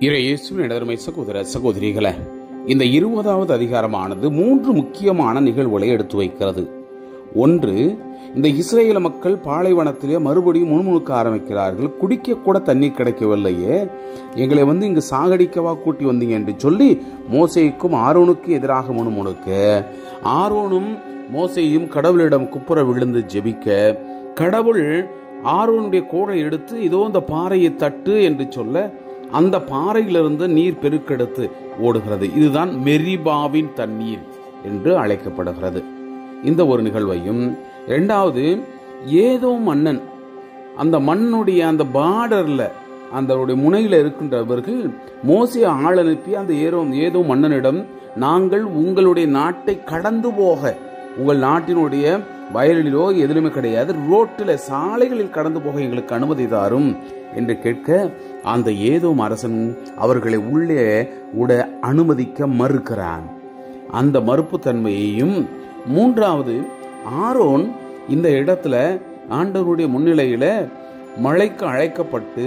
இயேசுவின் நடுமை சகோதர சகோதரிகளே, இந்த 20வது அதிகாரமானது 3 முக்கியமான நிகழ்வுகளை எடுத்து வைக்கிறது. ஒன்று, இந்த இஸ்ரேல் மக்கள் பாலைவனத்திலே மறுபடியும் முணுமுணுக்க ஆரம்பிக்கிறார்கள். குடிக்க கூட தண்ணீர் கிடைக்கவில்லையே, எங்களை இங்கு சாகடிக்கவா கூட்டி வந்தீங்க என்று சொல்லி மோசேக்கும் ஆரோனுக்கும் எதிராக முணுமுணுக்க, ஆரோனும் மோசேயும் கடவுளிடம் குப்புற விழுந்து ஜெபிக்க, கடவுள் ஆரோனுடைய கோலை எடுத்து இதோ இந்த பாறையை தட்டு என்று சொல்ல, அந்த பாறையிலிருந்து நீர் பெருக்கெடுத்து ஓடுகிறது. இதுதான் மெரிபாவின் தண்ணீர் என்று அழைக்கப்படுகிறது. இந்த ஒரு நிகழ்வையும், இரண்டாவது, ஏதோ மன்னன் அந்த மண்ணுடைய அந்த பார்டர்ல அந்த முனையில இருக்கின்றவர்கள் மோசே ஆள் அனுப்பி அந்த ஏதோ மன்னனிடம், நாங்கள் உங்களுடைய நாட்டை கடந்து போக, உங்கள் நாட்டினுடைய வயலிலோ எதிலுமே கிடையாது, ரோட்டில் சாலைகளில் கடந்து போக எங்களுக்கு அனுமதி தாரும் என்று கேட்க, அந்த ஏதோ அரசன் அவர்களை உள்ளே உட அனுமதிக்க மறுக்கிறான். அந்த மறுப்பு தன்மையையும், மூன்றாவது, ஆரோன் இந்த இடத்துல ஆண்டவருடைய முன்னிலையில மழைக்கு அழைக்கப்பட்டு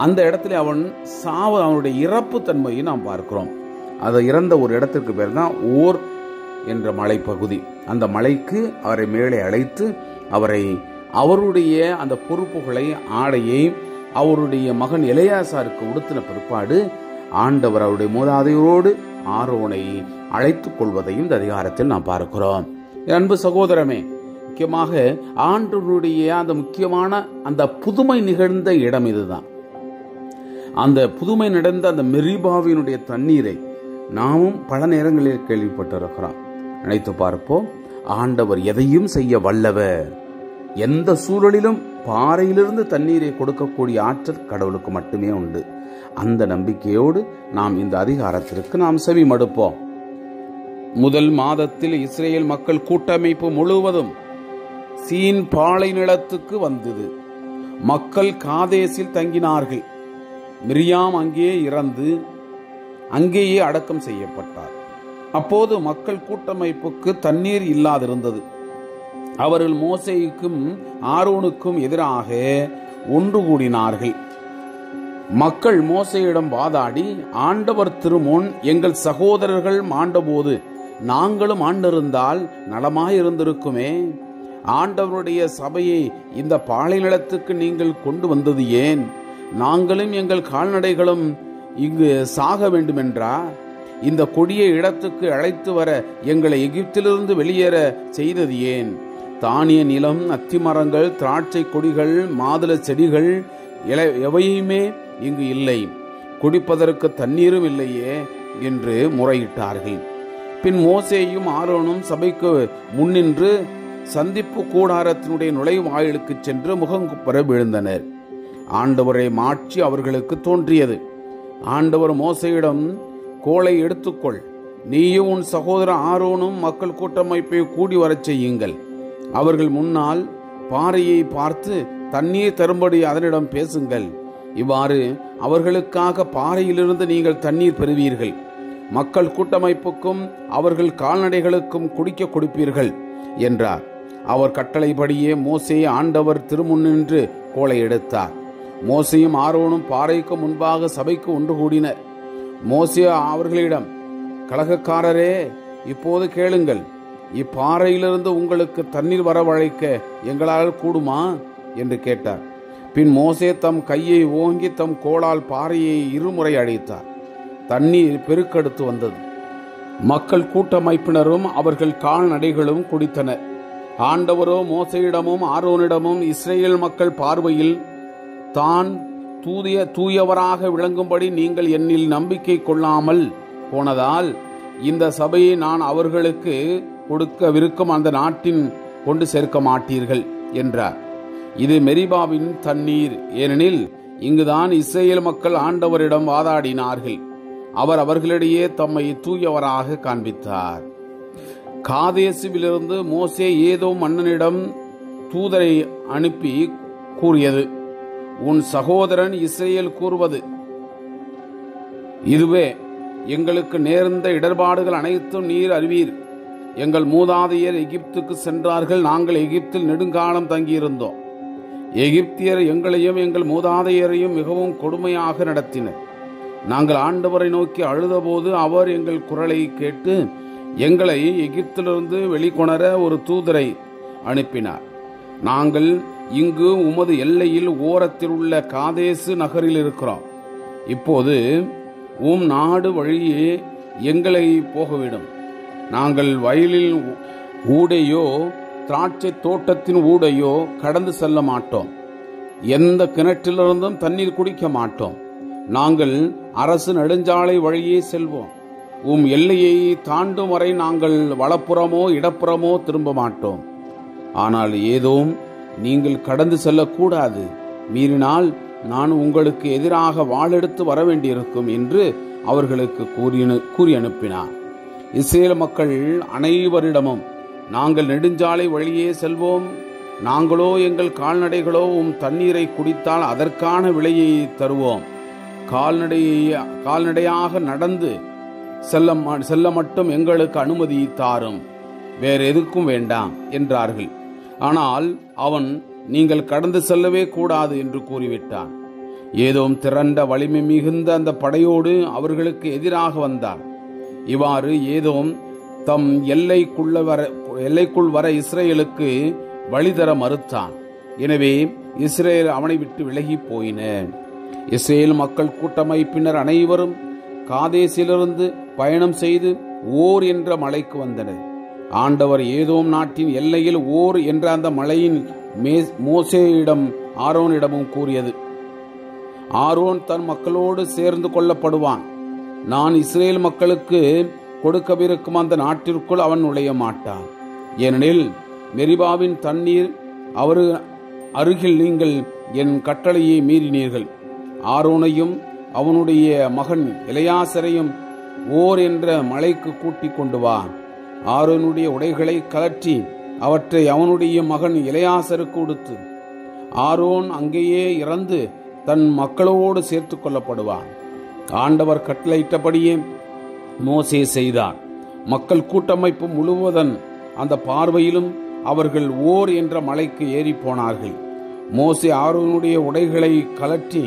அந்த இடத்துல அவனுடைய இறப்பு தன்மையை நாம் பார்க்கிறோம். அதை இறந்த ஒரு இடத்திற்கு பேர் தான் ஓர் என்ற மலைப்பகுதி. அந்த மலைக்கு அவரை மேலே அழைத்து அவருடைய அந்த பொறுப்புகளை, ஆடையை அவருடைய மகன் எலெயாசாருக்கு உடுத்தின பிற்பாடு ஆண்டவர் அவருடைய மூதாதையரோடு ஆரோனை அழைத்துக் கொள்வதையும் இந்த அதிகாரத்தில் நாம் பார்க்கிறோம். அன்பு சகோதரமே, முக்கியமாக ஆண்டவருடைய அந்த முக்கியமான அந்த புதுமை நிகழ்ந்த இடம் இதுதான். அந்த புதுமை நடந்த அந்த மெரிபாவினுடைய தண்ணீரை நாமும் பல நேரங்களில் கேள்விப்பட்டிருக்கிறோம். நினைத்து பார்ப்போம். ஆண்டவர் எதையும் செய்ய வல்லவர். எந்த சூழலிலும் பாறையிலிருந்து தண்ணீரை கொடுக்கக்கூடிய ஆற்றல் கடவுளுக்கு மட்டுமே உண்டு. அந்த நம்பிக்கையோடு நாம் இந்த அதிகாரத்திற்கு நாம் செவி மடுப்போம். முதல் மாதத்தில் இஸ்ரேல் மக்கள் கூட்டமைப்பு முழுவதும் சீன் பாலை நிலத்துக்கு வந்தது. மக்கள் காதேசில் தங்கினார்கள். மிரியாம் அங்கே இறந்து அங்கேயே அடக்கம் செய்யப்பட்டார். அப்போது மக்கள் கூட்டமைப்புக்கு தண்ணீர் இல்லாதிருந்தது. அவர்கள் மோசேக்கும் ஆரோனுக்கும் எதிராக ஒன்று கூடினார்கள். மக்கள் மோசேயிடம் வாதாடி, ஆண்டவர் திருமுன் எங்கள் சகோதரர்கள் மாண்டபோது நாங்களும் ஆண்டிருந்தால் நலமாயிருந்திருக்குமே. ஆண்டவருடைய சபையை இந்த பாலை நிலத்துக்கு நீங்கள் கொண்டு வந்தது ஏன்? நாங்களும் எங்கள் கால்நடைகளும் இங்கு சாக வேண்டுமென்றா? இந்த கொடிய இடத்துக்கு அழைத்து வர எங்களை எகிப்திலிருந்து வெளியேற செய்தது ஏன்? தானிய நிலம், அத்திமரங்கள், திராட்சை கொடிகள், மாதுளை செடிகள் எவையுமே இங்கு இல்லை, குடிப்பதற்கு தண்ணீரும் இல்லையே என்று முறையிட்டார்கள். பின் மோசேயும் ஆரோனும் சபைக்கு முன்னின்று சந்திப்பு கூடாரத்தினுடைய நுழைவாயிலுக்கு சென்று முகங்குப்புற விழுந்தனர். ஆண்டவரை மாட்சி அவர்களுக்கு தோன்றியது. ஆண்டவர் மோசேயிடம், கோலை எடுத்துக்கொள், நீயும் உன் சகோதர ஆரோனும் மக்கள் கூட்டமைப்பை கூடி வரச் செய்யுங்கள். அவர்கள் முன்னால் பாறையை பார்த்து தண்ணீர் தரும்படி அதனிடம் பேசுங்கள். இவ்வாறு அவர்களுக்காக பாறையிலிருந்து நீங்கள் தண்ணீர் பெறுவீர்கள். மக்கள் கூட்டமைப்புக்கும் அவர்கள் கால்நடைகளுக்கும் குடிக்க கொடுப்பீர்கள் என்றார். அவர் கட்டளைப்படியே மோசே ஆண்டவர் திருமுன்னின்று கோலை எடுத்தார். மோசேயும் ஆரோனும் பாறைக்கு முன்பாக சபைக்கு ஒன்று கூடினர். மோசே அவர்களிடம், கலகக்காரரே, இப்போது கேளுங்கள். இப்பாறையிலிருந்து உங்களுக்கு தண்ணீர் வரவழைக்க எங்களால் கூடுமா என்று கேட்டார். பின் மோசே தம் கையை ஓங்கி தம் கோலால் பாறையை இருமுறை அடித்தார். தண்ணீர் பெருக்கெடுத்து வந்தது. மக்கள் கூட்டமைப்பினரும் அவர்கள் கால்நடைகளும் குடித்தனர். ஆண்டவரோ மோசேயிடமும் ஆரோனிடமும், இஸ்ரேல் மக்கள் பார்வையில் தான் தூயவராக விளங்கும்படி நீங்கள் என்னில் நம்பிக்கை கொள்ளாமல் போனதால் இந்த சபையை நான் அவர்களுக்கு கொடுக்கவிருக்கும் அந்த நாட்டின் கொண்டு சேர்க்க மாட்டீர்கள் என்றார். இது மெரிபாவின் தண்ணீர், ஏனெனில் இங்குதான் இஸ்ரேல் மக்கள் ஆண்டவரிடம் வாதாடினார்கள். அவர் அவர்களிடையே தம்மை தூயவராக காண்பித்தார். காதேசுவிலிருந்து மோசே ஏதோ மன்னனிடம் தூதரை அனுப்பி கூறியது, உன் சகோதரன் இஸ்ரேல் கூறுவது இதுவே, எங்களுக்கு நேர்ந்த இடர்பாடுகள் அனைத்தும் நீர் அறிவீர். எங்கள் மூதாதையர் எகிப்துக்கு சென்றார்கள். நாங்கள் எகிப்தில் நெடுங்காலம் தங்கியிருந்தோம். எகிப்தியர் எங்களையும் எங்கள் மூதாதையரையும் மிகவும் கொடுமையாக நடத்தினர். நாங்கள் ஆண்டவரை நோக்கி அழுதபோது அவர் எங்கள் குரலை கேட்டு எங்களை எகிப்திலிருந்து வெளிக்கொணர ஒரு தூதரை அனுப்பினார். நாங்கள் இங்கு உமது எல்லையில் ஓரத்தில் உள்ள காதேசு நகரில் இருக்கிறோம். இப்போது நாடு வழியே எங்களை போகவிடும். நாங்கள் வயலில் ஊடையோ திராட்சை தோட்டத்தின் ஊடையோ கடந்து செல்ல மாட்டோம். எந்த கிணற்றிலிருந்தும் தண்ணீர் குடிக்க மாட்டோம். நாங்கள் அரசு நெடுஞ்சாலை வழியே செல்வோம். எல்லையை தாண்டும் வரை நாங்கள் வலப்புறமோ இடப்புறமோ திரும்ப மாட்டோம். ஆனால் ஏதோ நீங்கள் கடந்து செல்லக்கூடாது. மீறினால் உங்களுக்கு எதிராக வாளெடுத்து வர வேண்டியிருக்கும் என்று அவர்களுக்கு கூறி அனுப்பினார். இஸ்ரேல் மக்கள் அனைவரிடமும், நாங்கள் நெடுஞ்சாலை வழியே செல்வோம். நாங்களோ எங்கள் கால்நடைகளோ தண்ணீரை குடித்தால் அதற்கான விலையை தருவோம். கால்நடையாக நடந்து செல்ல மட்டும் எங்களுக்கு அனுமதி தாரும், வேற எதுக்கும் வேண்டாம் என்றார்கள். ஆனால் அவன், நீங்கள் கடந்து செல்லவே கூடாது என்று கூறிவிட்டான். ஏதோம் திரண்ட வலிமை மிகுந்த அந்த படையோடு அவர்களுக்கு எதிராக வந்தார். இவ்வாறு ஏதோம் தம் எல்லைக்குள் வர இஸ்ரேலுக்கு வழிதர மறுத்தான். எனவே இஸ்ரேல் அவனை விட்டு விலகி போயினர். இஸ்ரேல் மக்கள் கூட்டமைப்பினர் அனைவரும் காதேசிலிருந்து பயணம் செய்து ஓர் என்ற மலைக்கு வந்தனர். ஆண்டவர் ஏதோம் நாட்டின் எல்லையில் ஓர் என்ற அந்த மலையின் மோசேயிடம் ஆரோனிடமும் கூறியது, ஆரோன் தன் மக்களோடு சேர்ந்து கொள்ளப்படுவான். நான் இஸ்ரேல் மக்களுக்கு கொடுக்கவிருக்கும் அந்த நாட்டிற்குள் அவன் நுழைய மாட்டான். ஏனெனில் மெரிபாவின் தண்ணீர் அவர் அருகில் நீங்கள் என் கட்டளையை மீறினீர்கள். ஆரோனையும் அவனுடைய மகன் எலெயாசரையும் ஓர் என்ற மலைக்கு கூட்டிக் கொண்டு வா. ஆரோனுடைய உடைகளை கலற்றி அவற்றை அவனுடைய மகன் எலெயாசருக்கு உடுத்து. ஆரோன் அங்கேயே இறந்து தன் மக்களோடு சேர்த்து கொள்ளப்படுவான். ஆண்டவர் கட்டளையிட்டபடியே மோசே செய்தார். மக்கள் கூட்டமைப்பு முழுவதன் அந்த பார்வையிலும் அவர்கள் ஓர் என்ற மலைக்கு ஏறி போனார்கள். மோசே ஆரோனுடைய உடைகளை கலற்றி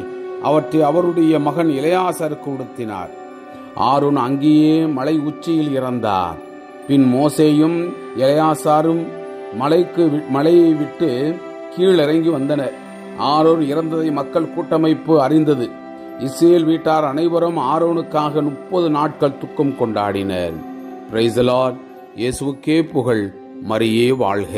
அவற்றை அவருடைய மகன் எலெயாசருக்கு உடுத்தினார். ஆரோன் அங்கேயே மலை உச்சியில் இறந்தார். பின் மோசேயும் எலெயாசாரும் மலையை விட்டு கீழிறங்கி வந்தனர். ஆரோன் இறந்ததை மக்கள் கூட்டமைப்பு அறிந்தது. இஸ்ரேல் வீட்டார் அனைவரும் ஆரோனுக்காக 30 நாட்கள் துக்கம் கொண்டாடினர். Praise the Lord. இயேசுவுக்கே புகழ். மரியே வாழ்க.